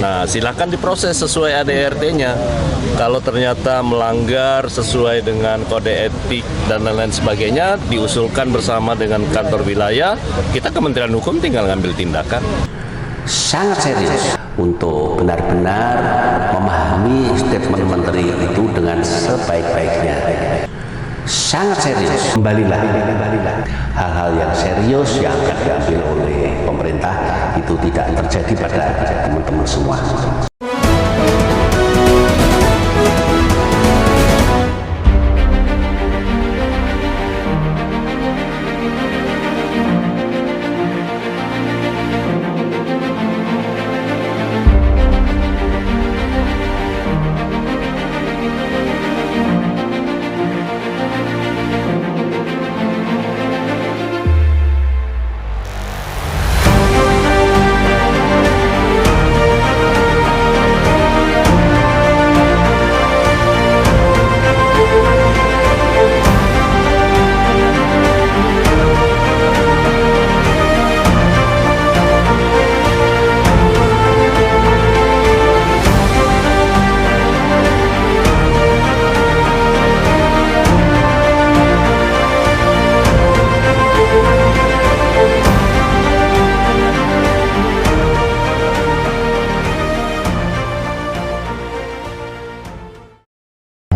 Nah, silakan diproses sesuai ADRT-nya. Kalau ternyata melanggar sesuai dengan kode etik dan lain-lain sebagainya, diusulkan bersama dengan kantor wilayah, kita Kementerian Hukum tinggal ngambil tindakan. Sangat serius untuk benar-benar memahami statement menteri itu dengan sebaik-baiknya. Sangat serius. Kembalilah. Hal-hal yang serius yang akan diambil oleh pemerintah itu tidak terjadi pada teman-teman semua.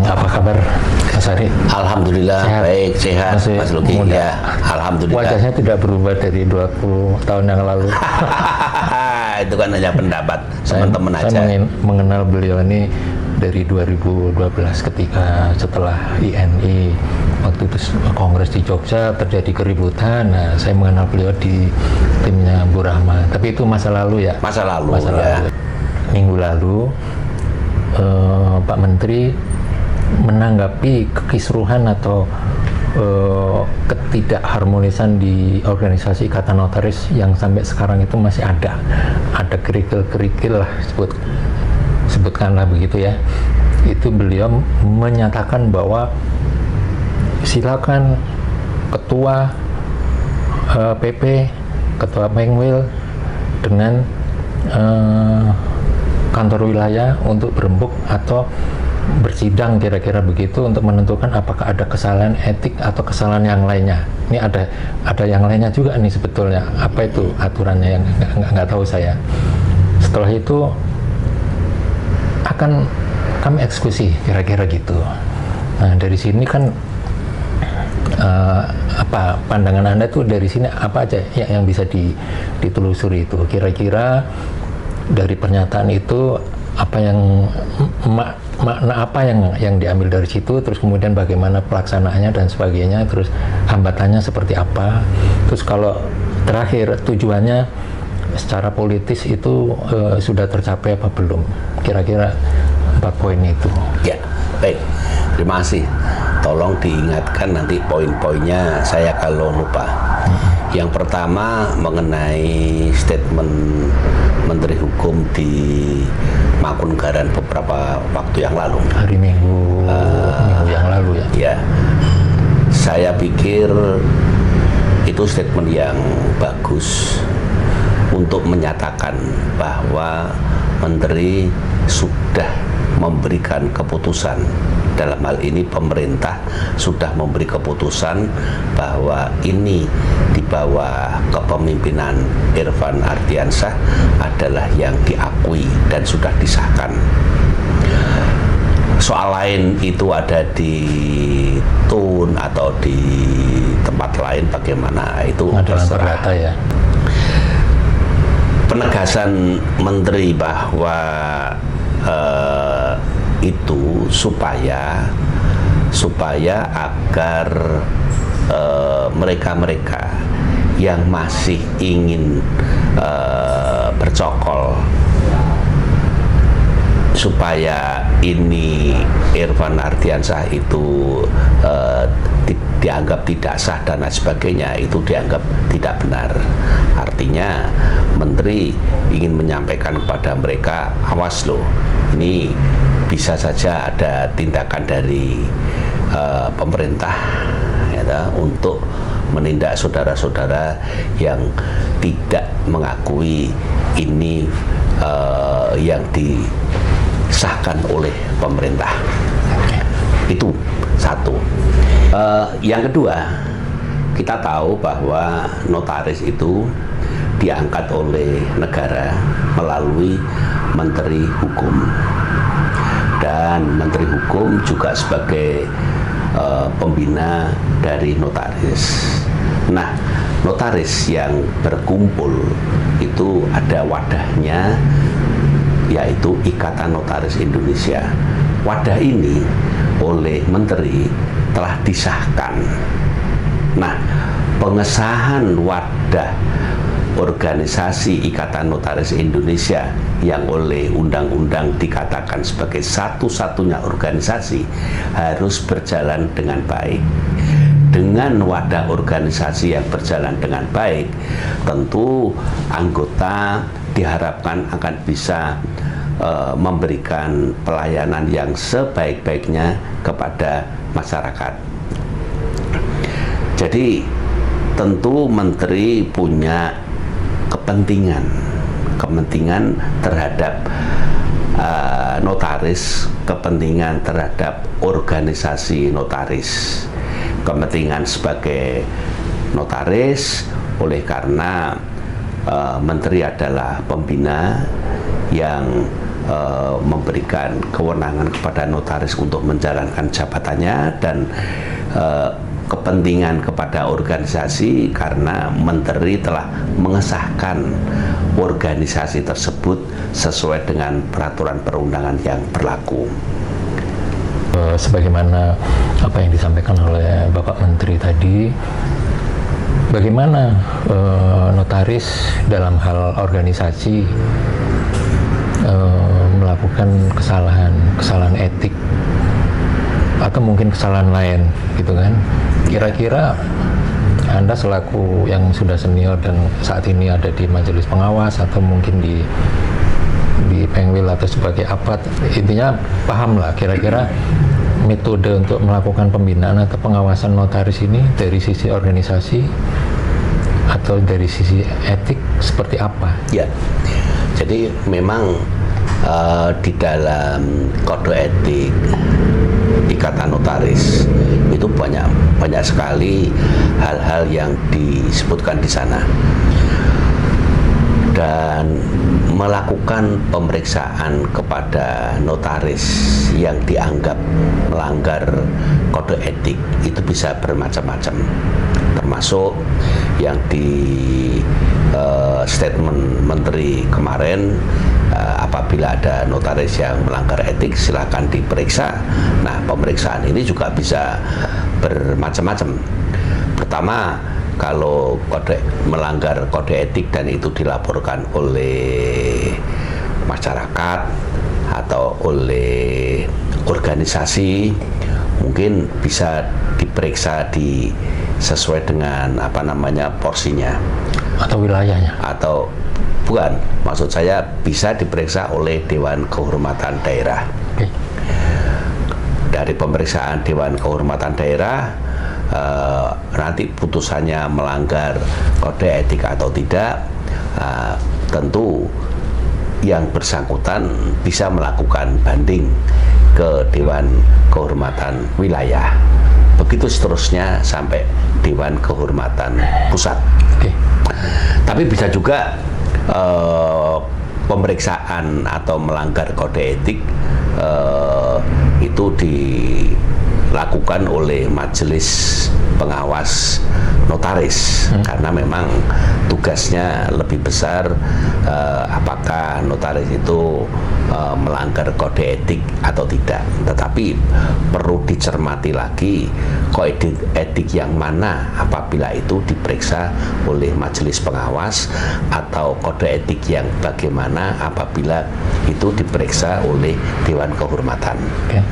Apa kabar, Mas Ari? Alhamdulillah Sehat. baik, sehat Masih Mas Luki. muda. Ya, alhamdulillah. Wajahnya tidak berubah dari 20 tahun yang lalu. Itu kan hanya pendapat teman-teman aja. Saya mengenal beliau ini dari 2012 ketika setelah INI waktu itu kongres di Jogja terjadi keributan. Nah, saya mengenal beliau di timnya Bu Rahma. Tapi itu masa lalu ya. Masa lalu. Minggu lalu Pak Menteri menanggapi kekisruhan atau ketidakharmonisan di organisasi Ikatan Notaris yang sampai sekarang itu masih ada kerikil-kerikil lah, sebutkanlah begitu ya. Itu beliau menyatakan bahwa silakan ketua PP, ketua Pengwil dengan kantor wilayah untuk berembuk atau bersidang kira-kira begitu untuk menentukan apakah ada kesalahan etik atau kesalahan yang lainnya. Ini ada yang lainnya juga nih sebetulnya. Apa itu aturannya yang nggak tahu saya. Setelah itu akan kami eksekusi kira-kira gitu. Nah, dari sini kan apa pandangan Anda tuh dari sini apa aja yang bisa ditelusuri itu kira-kira dari pernyataan itu apa yang makna apa yang diambil dari situ, terus kemudian bagaimana pelaksanaannya dan sebagainya, terus hambatannya seperti apa, terus kalau terakhir tujuannya secara politis itu sudah tercapai apa belum, kira-kira 4 poin itu. Ya, baik. Terima kasih. Tolong diingatkan nanti poin-poinnya, saya kalau lupa. Yang pertama mengenai statement Menteri Hukum di Mangkunegaran beberapa waktu yang lalu. Hari Minggu yang lalu ya. Ya, saya pikir itu statement yang bagus untuk menyatakan bahwa Menteri sudah memberikan keputusan, dalam hal ini pemerintah sudah memberi keputusan bahwa ini di bawah kepemimpinan Irfan Ardiansyah adalah yang diakui dan sudah disahkan. Soal lain itu ada di TUN atau di tempat lain bagaimana itu terserah. Ya. Penegasan Menteri bahwa itu supaya agar mereka-mereka yang masih ingin bercokol supaya ini Irfan Ardiansyah itu dianggap tidak sah dan lain sebagainya, itu dianggap tidak benar. Artinya Menteri ingin menyampaikan kepada mereka, awas loh, ini bisa saja ada tindakan dari pemerintah ya, untuk menindak saudara-saudara yang tidak mengakui ini yang disahkan oleh pemerintah. Itu satu. Yang kedua, kita tahu bahwa notaris itu diangkat oleh negara melalui Menteri Hukum, dan Menteri Hukum juga sebagai pembina dari notaris. Nah, notaris yang berkumpul itu ada wadahnya, yaitu Ikatan Notaris Indonesia. Wadah ini oleh Menteri telah disahkan. Nah, pengesahan wadah organisasi Ikatan Notaris Indonesia yang oleh undang-undang dikatakan sebagai satu-satunya organisasi harus berjalan dengan baik. Dengan wadah organisasi yang berjalan dengan baik, tentu anggota diharapkan akan bisa memberikan pelayanan yang sebaik-baiknya kepada masyarakat. Jadi tentu Menteri punya kepentingan terhadap notaris, kepentingan terhadap organisasi notaris, kepentingan sebagai notaris. Oleh karena Menteri adalah pembina yang memberikan kewenangan kepada notaris untuk menjalankan jabatannya, dan kepentingan kepada organisasi karena Menteri telah mengesahkan organisasi tersebut sesuai dengan peraturan perundangan yang berlaku. Sebagaimana apa yang disampaikan oleh Bapak Menteri tadi, bagaimana notaris dalam hal organisasi melakukan kesalahan etik atau mungkin kesalahan lain, gitu kan? Kira-kira Anda selaku yang sudah senior dan saat ini ada di majelis pengawas atau mungkin di Pengwil atau sebagai apa, intinya paham lah kira-kira metode untuk melakukan pembinaan atau pengawasan notaris ini dari sisi organisasi atau dari sisi etik seperti apa? Ya, jadi memang di dalam kode etik Ikatan Notaris itu banyak sekali hal-hal yang disebutkan di sana, dan melakukan pemeriksaan kepada notaris yang dianggap melanggar kode etik itu bisa bermacam-macam, termasuk yang di statement Menteri kemarin, apabila ada notaris yang melanggar etik silakan diperiksa. Nah, pemeriksaan ini juga bisa bermacam-macam. Pertama, kalau melanggar kode etik dan itu dilaporkan oleh masyarakat atau oleh organisasi, mungkin bisa diperiksa sesuai dengan porsinya Atau wilayahnya? Atau bukan, maksud saya bisa diperiksa oleh Dewan Kehormatan Daerah. Okay. Dari pemeriksaan Dewan Kehormatan Daerah, nanti putusannya melanggar kode etik atau tidak, tentu yang bersangkutan bisa melakukan banding ke Dewan Kehormatan Wilayah. Begitu seterusnya sampai Dewan Kehormatan Pusat. Okay. Tapi bisa juga pemeriksaan atau melanggar kode etik itu dilakukan oleh majelis pengawas notaris, karena memang tugasnya lebih besar. Apakah notaris itu melanggar kode etik atau tidak. Tetapi perlu dicermati lagi kode etik yang mana apabila itu diperiksa oleh majelis pengawas, atau kode etik yang bagaimana apabila itu diperiksa oleh Dewan Kehormatan. Okay.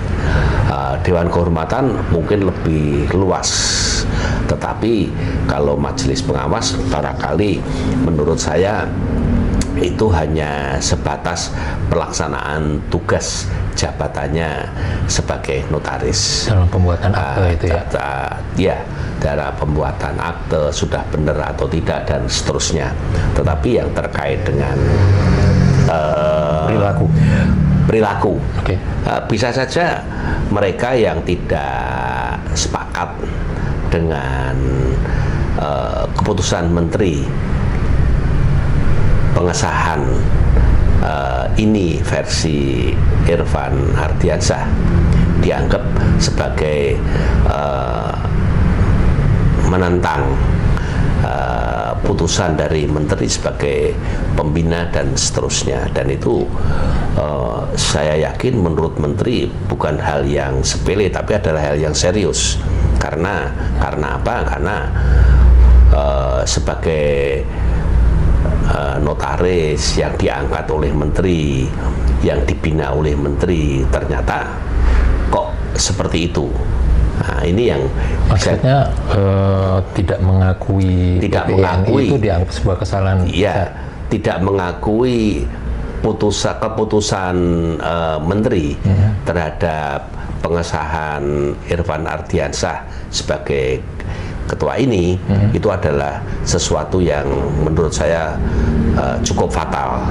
Dewan Kehormatan mungkin lebih luas, tetapi kalau majelis pengawas barangkali menurut saya itu hanya sebatas pelaksanaan tugas jabatannya sebagai notaris dalam pembuatan akte itu ya? Ya, dalam pembuatan akte sudah benar atau tidak dan seterusnya. Tetapi yang terkait dengan perilaku. Oke. Bisa saja mereka yang tidak sepakat dengan keputusan menteri pengesahan ini versi Irfan Ardiansyah dianggap sebagai menentang putusan dari menteri sebagai pembina dan seterusnya, dan itu saya yakin menurut menteri bukan hal yang sepele tapi adalah hal yang serius. Karena apa? Karena sebagai notaris yang diangkat oleh menteri, yang dibina oleh menteri, ternyata kok seperti itu. Nah, ini yang maksudnya tidak mengakui itu dianggap sebuah kesalahan. Iya, tidak mengakui keputusan menteri terhadap pengesahan Irfan Ardiansyah sebagai ketua ini, itu adalah sesuatu yang menurut saya cukup fatal.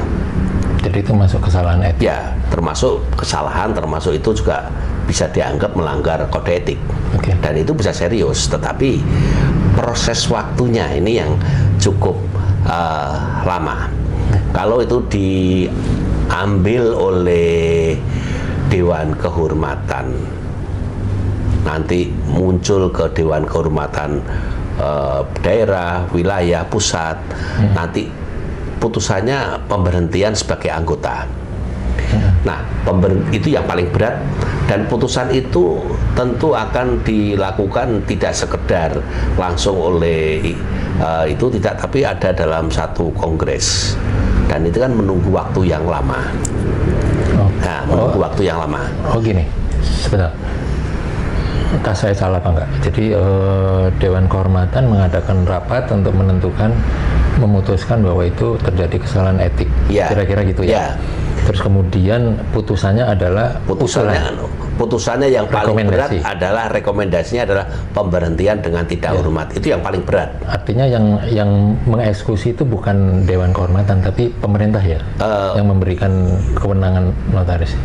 Jadi itu masuk kesalahan etik. Ya, termasuk kesalahan, termasuk itu juga bisa dianggap melanggar kode etik. Oke. Dan itu bisa serius, tetapi proses waktunya ini yang cukup lama. Kalau itu diambil oleh Dewan Kehormatan, nanti muncul ke Dewan Kehormatan daerah, wilayah, pusat, nanti putusannya pemberhentian sebagai anggota. Nah, itu yang paling berat, dan putusan itu tentu akan dilakukan tidak sekedar langsung oleh itu tidak, tapi ada dalam satu kongres, dan itu kan menunggu waktu yang lama. Menunggu waktu yang lama. Oh gini, sebentar. Entah saya salah apa enggak. Jadi Dewan Kehormatan mengadakan rapat untuk memutuskan bahwa itu terjadi kesalahan etik. Ya. Kira-kira gitu ya. Ya. Terus kemudian putusannya adalah putusannya yang paling berat adalah rekomendasinya adalah pemberhentian dengan tidak hormat. Itu yang paling berat. Artinya yang mengeksekusi itu bukan Dewan Kehormatan tapi pemerintah ya, yang memberikan kewenangan notaris.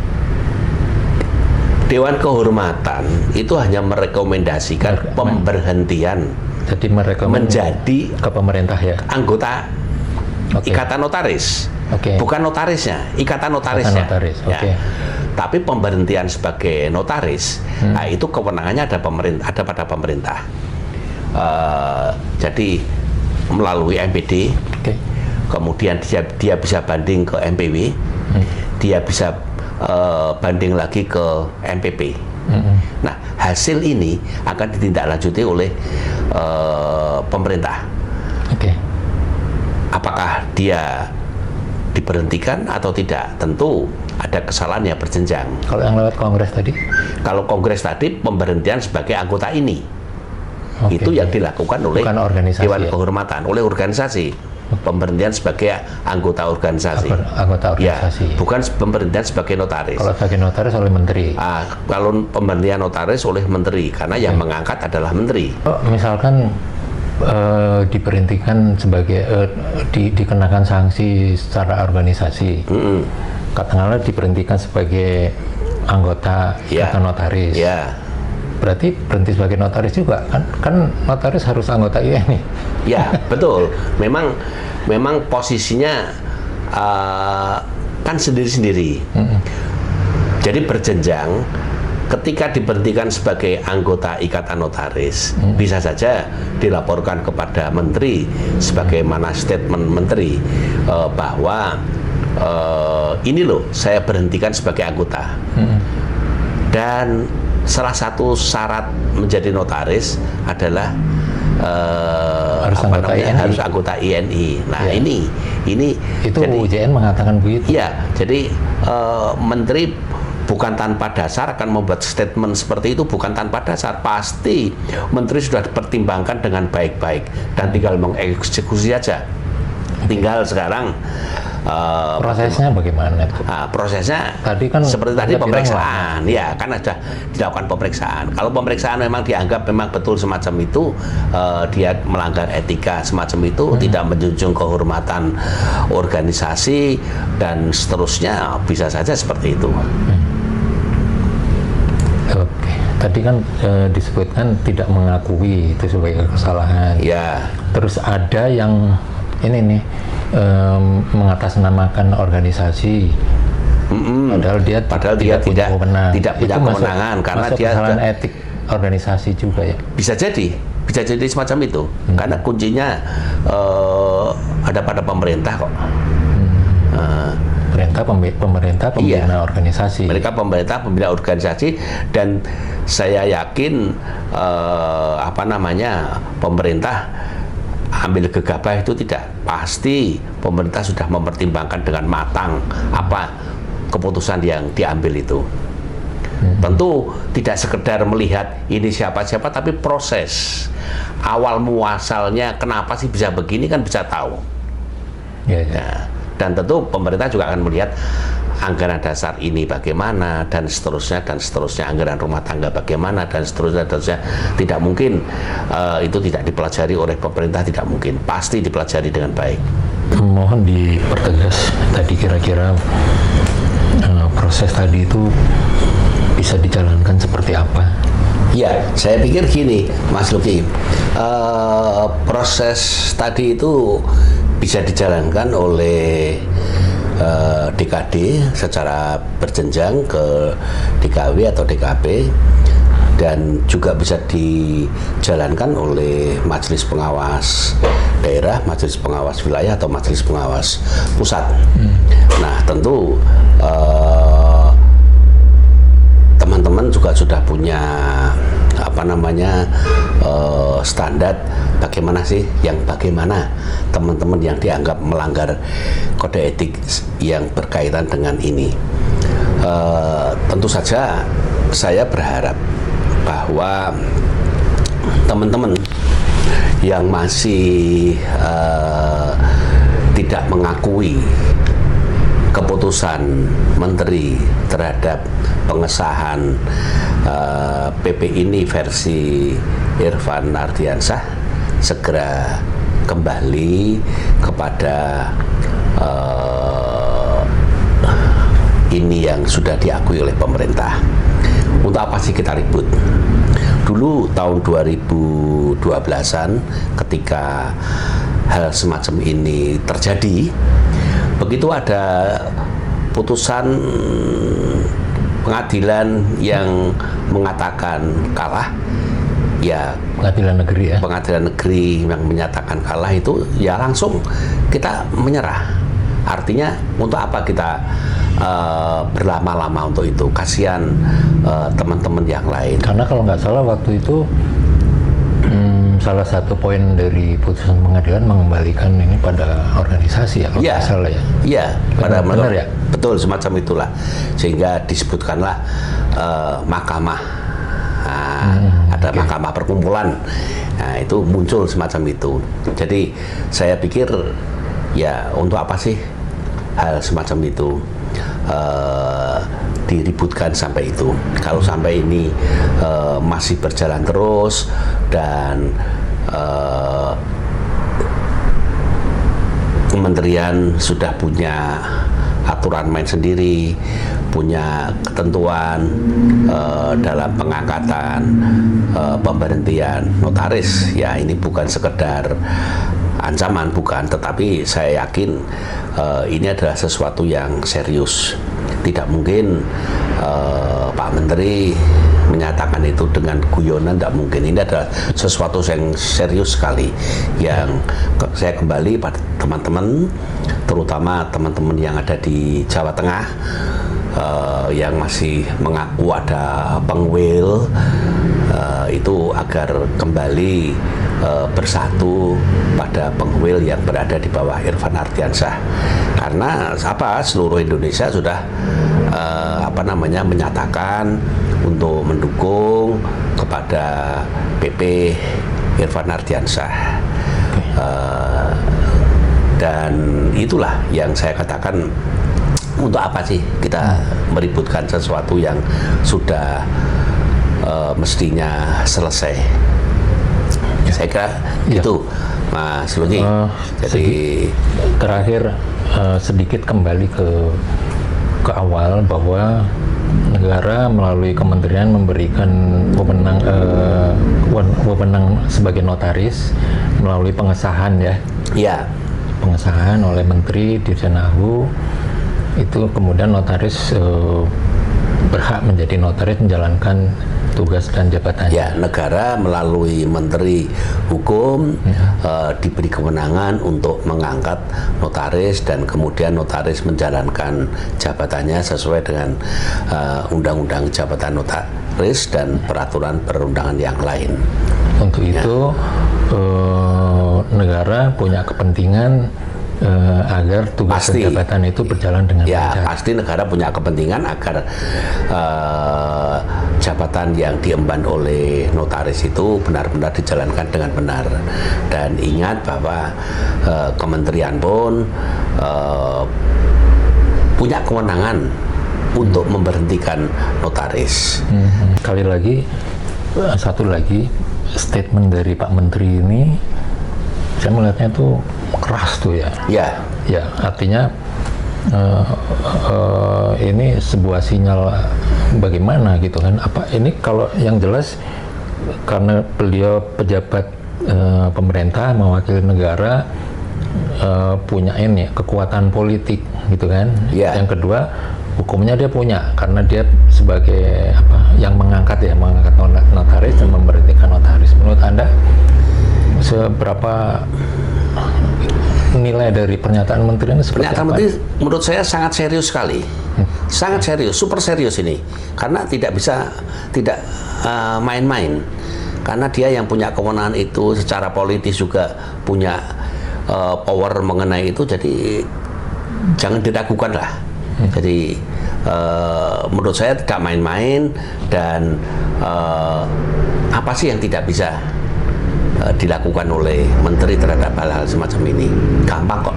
Dewan Kehormatan itu hanya merekomendasikan pemberhentian. Jadi menjadi ke pemerintah ya. Anggota Ikatan Notaris. Bukan notarisnya, Ikatan Notarisnya. Ya. Tapi pemberhentian sebagai notaris, nah itu kewenangannya ada pada pemerintah. Jadi melalui MPD, kemudian dia bisa banding ke MPW, dia bisa banding lagi ke MPP. Nah, hasil ini akan ditindaklanjuti oleh pemerintah. Apakah dia diberhentikan atau tidak? Tentu ada kesalahan yang berjenjang. Kalau yang lewat kongres tadi? Kalau kongres tadi pemberhentian sebagai anggota ini, itu yang dilakukan oleh Dewan Kehormatan, oleh organisasi. Pemberhentian sebagai anggota organisasi. Anggota organisasi. Ya, bukan pemberhentian sebagai notaris. Kalau sebagai notaris oleh menteri. Kalau pemberhentian notaris oleh menteri, karena yang mengangkat adalah menteri. Misalkan diberhentikan sebagai dikenakan sanksi secara organisasi. Katakanlah diberhentikan sebagai anggota ikatan notaris. Berarti berhenti sebagai notaris juga kan notaris harus anggota INI. Ya, betul. Memang posisinya kan sendiri-sendiri. Jadi berjenjang. Ketika diberhentikan sebagai anggota Ikatan Notaris, bisa saja dilaporkan kepada menteri sebagaimana statement menteri bahwa ini loh saya berhentikan sebagai anggota. Dan salah satu syarat menjadi notaris adalah harus anggota INI. Nah, ini itu jadi, UJN mengatakan begitu. Iya, jadi menteri bukan tanpa dasar akan membuat statement seperti itu, bukan tanpa dasar. Pasti menteri sudah dipertimbangkan dengan baik-baik dan tinggal mengeksekusi saja. Tinggal sekarang Prosesnya bagaimana tuh? prosesnya Tadi kan seperti tadi Anda bilang pemeriksaan, ya kan ada dilakukan pemeriksaan. Kalau pemeriksaan memang dianggap memang betul semacam itu, dia melanggar etika semacam itu, tidak menjunjung kehormatan organisasi dan seterusnya, bisa saja seperti itu. Oke, tadi kan disebutkan tidak mengakui itu sebagai kesalahan. Ya, Terus ada yang ini nih mengatasnamakan organisasi, padahal dia punya kewenangan. tidak punya Itu kewenangan karena masuk dia kesalahan etik organisasi juga ya. bisa jadi semacam itu, karena kuncinya ada pada pemerintah kok. Pemerintah pembina organisasi. Mereka pemerintah pembina organisasi, dan saya yakin pemerintah ambil gegabah itu tidak pasti. Pemerintah sudah mempertimbangkan dengan matang apa keputusan yang diambil itu. Tentu tidak sekedar melihat ini siapa-siapa, tapi proses awal muasalnya kenapa sih bisa begini kan bisa tahu. Ya. Dan tentu pemerintah juga akan melihat anggaran dasar ini bagaimana dan seterusnya, anggaran rumah tangga bagaimana dan seterusnya. Tidak mungkin itu tidak dipelajari oleh pemerintah, tidak mungkin, pasti dipelajari dengan baik. Mohon dipertegas tadi kira-kira proses tadi itu bisa dijalankan seperti apa? Ya, saya pikir gini, Mas Luki, proses tadi itu bisa dijalankan oleh DKD secara berjenjang ke DKW atau DKP, dan juga bisa dijalankan oleh Majelis Pengawas Daerah, Majelis Pengawas Wilayah atau Majelis Pengawas Pusat. Nah, tentu teman-teman juga sudah punya standar bagaimana sih bagaimana teman-teman yang dianggap melanggar kode etik yang berkaitan dengan ini. Tentu saja saya berharap bahwa teman-teman yang masih tidak mengakui keputusan menteri terhadap pengesahan PP ini versi Irfan Ardiansyah segera kembali kepada ini yang sudah diakui oleh pemerintah. Untuk apa sih kita ribut? Dulu tahun 2012-an ketika hal semacam ini terjadi, begitu ada putusan pengadilan yang mengatakan kalah, ya Pengadilan negeri ya. pengadilan negeri yang menyatakan kalah itu ya langsung kita menyerah. Artinya untuk apa kita berlama-lama untuk itu? Kasihan teman-teman yang lain. Karena kalau nggak salah waktu itu salah satu poin dari putusan pengadilan mengembalikan ini pada organisasi ya, kalau nggak salah ya. Iya, pada benar ya. Betul, semacam itulah. Sehingga disebutkanlah mahkamah. Ada mahkamah perkumpulan. Nah, itu muncul semacam itu. Jadi saya pikir ya untuk apa sih hal semacam itu diributkan sampai itu. Kalau sampai ini masih berjalan terus dan kementerian sudah punya aturan main sendiri, punya ketentuan dalam pengangkatan pemberhentian notaris, ya ini bukan sekedar ancaman, bukan, tetapi saya yakin ini adalah sesuatu yang serius. Tidak mungkin Pak Menteri menyatakan itu dengan guyonan, tidak mungkin. Ini adalah sesuatu yang serius sekali, yang saya kembali pada teman-teman, terutama teman-teman yang ada di Jawa Tengah, yang masih mengaku ada pengwil, itu agar kembali bersatu pada pengwil yang berada di bawah Irfan Ardiansyah. Karena seluruh Indonesia sudah menyatakan untuk mendukung kepada PP Irfan Ardiansyah. Dan itulah yang saya katakan, untuk apa sih kita meributkan sesuatu yang sudah mestinya selesai. Saya kira itu, Mas Lugi. Jadi terakhir sedikit kembali ke awal, bahwa negara melalui kementerian memberikan wewenang sebagai notaris melalui pengesahan pengesahan oleh Menteri Dirjen Ahu, itu kemudian notaris berhak menjadi notaris menjalankan tugas dan jabatannya. Ya, negara melalui Menteri Hukum diberi kewenangan untuk mengangkat notaris, dan kemudian notaris menjalankan jabatannya sesuai dengan Undang-Undang Jabatan Notaris dan peraturan perundangan yang lain. Untuk itu negara punya kepentingan agar tugas dan jabatan itu berjalan dengan lancar. Pasti negara punya kepentingan agar jabatan yang diemban oleh notaris itu benar-benar dijalankan dengan benar. Dan ingat bahwa kementerian pun punya kewenangan untuk memberhentikan notaris. Kali lagi, satu lagi, statement dari Pak Menteri ini saya melihatnya tuh keras tuh ya. Ya, artinya ini sebuah sinyal bagaimana gitu kan. Apa ini, kalau yang jelas karena beliau pejabat pemerintah mewakili negara, punya ini kekuatan politik gitu kan. Yang kedua, hukumnya dia punya karena dia sebagai yang mengangkat notaris dan memberhentikan notaris. Menurut Anda seberapa nilai dari pernyataan menteri ini? Pernyataan menteri menurut saya sangat serius sekali, sangat serius, super serius ini, karena tidak main-main, karena dia yang punya kewenangan itu, secara politis juga punya power mengenai itu, jadi jangan diragukan lah. Jadi menurut saya tidak main-main, dan apa sih yang tidak bisa dilakukan oleh menteri terhadap hal-hal semacam ini? Gampang kok.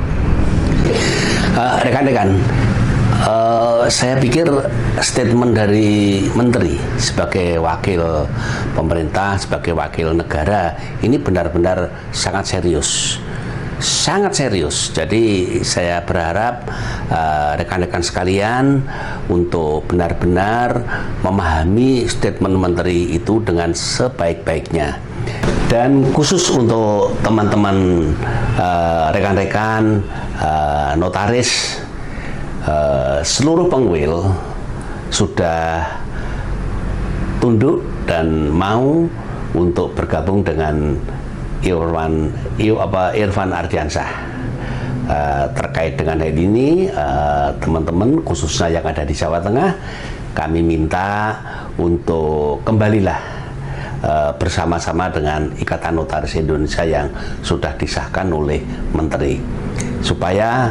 Rekan-rekan, saya pikir statement dari menteri sebagai wakil pemerintah, sebagai wakil negara, ini benar-benar sangat serius. Sangat serius. Jadi saya berharap rekan-rekan sekalian untuk benar-benar memahami statement menteri itu dengan sebaik-baiknya. Dan khusus untuk teman-teman rekan-rekan notaris, seluruh pengwil sudah tunduk dan mau untuk bergabung dengan Irfan Ardiansyah. Terkait dengan hal ini, teman-teman khususnya yang ada di Jawa Tengah, kami minta untuk kembalilah bersama-sama dengan Ikatan Notaris Indonesia yang sudah disahkan oleh Menteri, supaya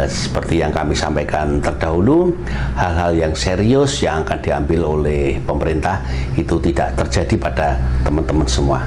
seperti yang kami sampaikan terdahulu, hal-hal yang serius yang akan diambil oleh pemerintah itu tidak terjadi pada teman-teman semua.